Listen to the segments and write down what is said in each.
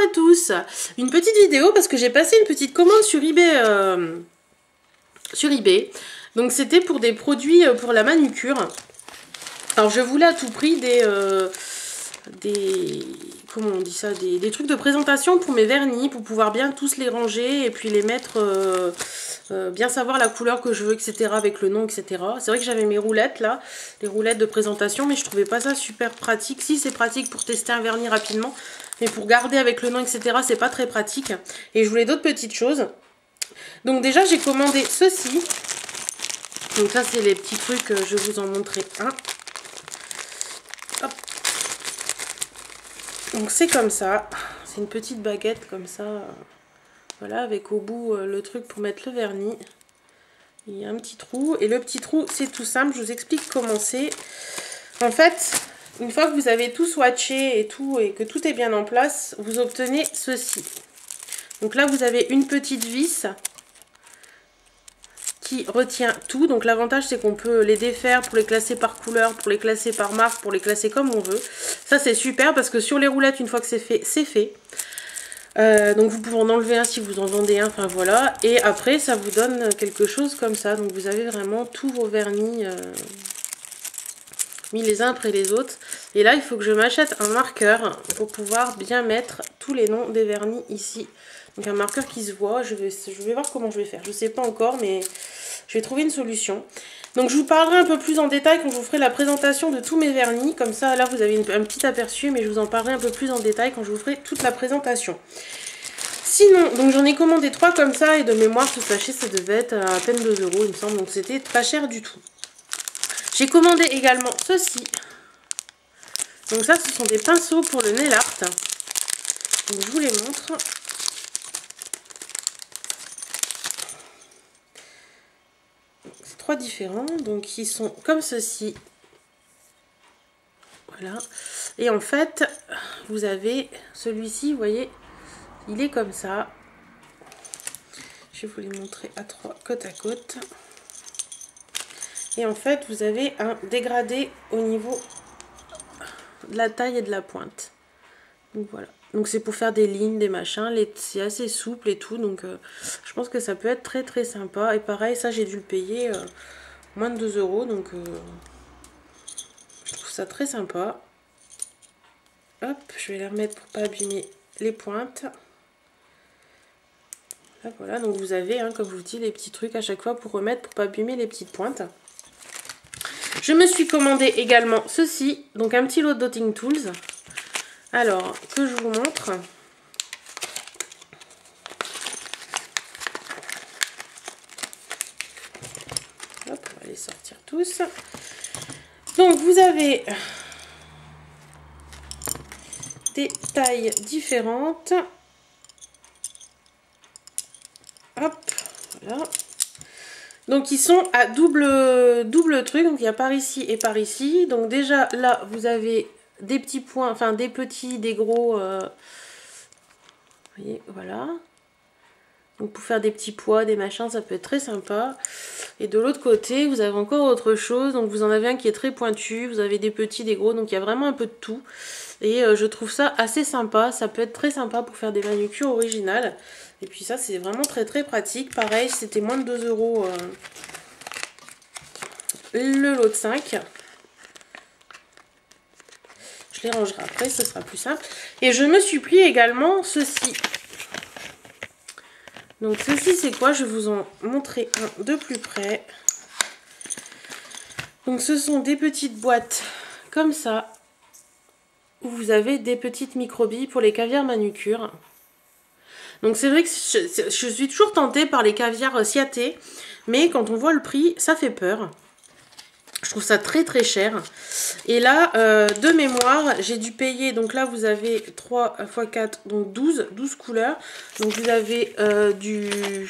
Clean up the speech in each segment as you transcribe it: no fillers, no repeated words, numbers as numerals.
à tous. Une petite vidéo parce que j'ai passé une petite commande sur eBay. Donc c'était pour des produits pour la manucure. Alors je voulais à tout prix des comment on dit ça, des trucs de présentation pour mes vernis, pour pouvoir bien tous les ranger et puis les mettre, bien savoir la couleur que je veux, etc. avec le nom, etc. C'est vrai que j'avais mes roulettes là, les roulettes de présentation, mais je trouvais pas ça super pratique. Si, c'est pratique pour tester un vernis rapidement, mais pour garder avec le nom, etc. c'est pas très pratique. Et je voulais d'autres petites choses. Donc déjà j'ai commandé ceci. Donc ça c'est les petits trucs, je vais vous en montrer un. Hop. Donc c'est comme ça, c'est une petite baguette comme ça, voilà, avec au bout le truc pour mettre le vernis. Il y a un petit trou, et le petit trou c'est tout simple, je vous explique comment c'est. En fait, une fois que vous avez tout swatché et tout, et que tout est bien en place, vous obtenez ceci. Donc là vous avez une petite vis qui retient tout. Donc l'avantage c'est qu'on peut les défaire pour les classer par couleur, pour les classer par marque, pour les classer comme on veut. Ça c'est super parce que sur les roulettes, une fois que c'est fait, c'est fait. Donc vous pouvez en enlever un si vous en vendez un, enfin voilà. Et après ça vous donne quelque chose comme ça. Donc vous avez vraiment tous vos vernis mis les uns après les autres. Et là il faut que je m'achète un marqueur pour pouvoir bien mettre tous les noms des vernis ici. Donc un marqueur qui se voit, je vais voir comment je vais faire. Je ne sais pas encore, mais je vais trouver une solution. Donc je vous parlerai un peu plus en détail quand je vous ferai la présentation de tous mes vernis. Comme ça, là, vous avez un petit aperçu, mais je vous en parlerai un peu plus en détail quand je vous ferai toute la présentation. Sinon, donc j'en ai commandé 3 comme ça, et de mémoire, ce sachet, ça devait être à peine 2 €, il me semble. Donc c'était pas cher du tout. J'ai commandé également ceci. Donc ça, ce sont des pinceaux pour le nail art. Donc je vous les montre. C'est 3 différents, donc ils sont comme ceci. Voilà. Et en fait, vous avez celui-ci, vous voyez, il est comme ça. Je vais vous les montrer à 3 côte à côte. Et en fait, vous avez un dégradé au niveau de la taille et de la pointe. Donc voilà. Donc c'est pour faire des lignes, des machins. C'est assez souple et tout. Donc je pense que ça peut être très très sympa. Et pareil, ça j'ai dû le payer moins de 2 €. Donc je trouve ça très sympa. Hop, je vais les remettre pour pas abîmer les pointes. Là, voilà, donc vous avez, comme je vous dis, les petits trucs à chaque fois pour remettre, pour pas abîmer les petites pointes. Je me suis commandé également ceci, donc un petit lot de Dotting Tools. Alors, que je vous montre. Hop, on va les sortir tous. Donc, vous avez des tailles différentes. Hop, voilà. Donc ils sont à double truc, donc il y a par ici et par ici. Donc déjà là vous avez des petits points, enfin des petits, des gros. Vous voyez, voilà. Donc pour faire des petits pois, des machins, ça peut être très sympa. Et de l'autre côté, vous avez encore autre chose. Donc vous en avez un qui est très pointu, vous avez des petits, des gros, donc il y a vraiment un peu de tout. Et je trouve ça assez sympa, ça peut être très sympa pour faire des manucures originales. Et puis ça, c'est vraiment très très pratique. Pareil, c'était moins de 2 € le lot de 5. Je les rangerai après, ce sera plus simple. Et je me suis pris également ceci. Donc ceci, c'est quoi? Je vais vous en montrer un de plus près. Donc ce sont des petites boîtes comme ça, où vous avez des petites microbilles pour les caviars manucures. Donc c'est vrai que je suis toujours tentée par les caviars Ciaté, mais quand on voit le prix, ça fait peur. Je trouve ça très très cher. Et là, de mémoire, j'ai dû payer, donc là vous avez 3 x 4, donc 12 couleurs. Donc vous avez du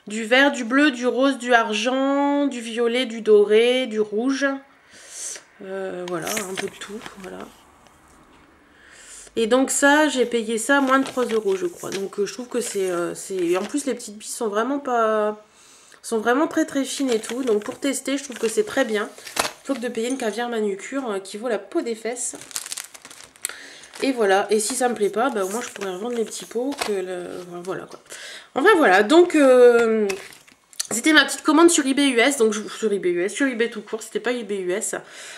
vert, du bleu, du rose, du argent, du violet, du doré, du rouge. Voilà, un peu de tout, voilà. Et donc ça, j'ai payé ça moins de 3 € je crois. Donc je trouve que c'est... En plus les petites billes sont vraiment pas... sont vraiment très très fines et tout. Donc pour tester, je trouve que c'est très bien. Plutôt que de payer une caviar manucure qui vaut la peau des fesses. Et voilà, et si ça me plaît pas, bah, au moins je pourrais revendre mes petits pots. Voilà quoi. Enfin voilà, donc c'était ma petite commande sur eBay US, donc sur eBay tout court, c'était pas eBay US.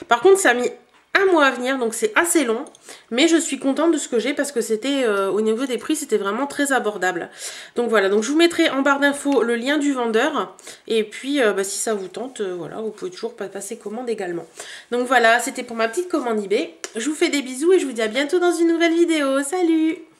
Par contre, ça a mis un mois à venir, donc c'est assez long, mais je suis contente de ce que j'ai parce que c'était au niveau des prix, c'était vraiment très abordable. Donc voilà, donc je vous mettrai en barre d'infos le lien du vendeur, et puis bah, si ça vous tente, voilà, vous pouvez toujours passer commande également. Donc voilà, c'était pour ma petite commande eBay. Je vous fais des bisous et je vous dis à bientôt dans une nouvelle vidéo. Salut!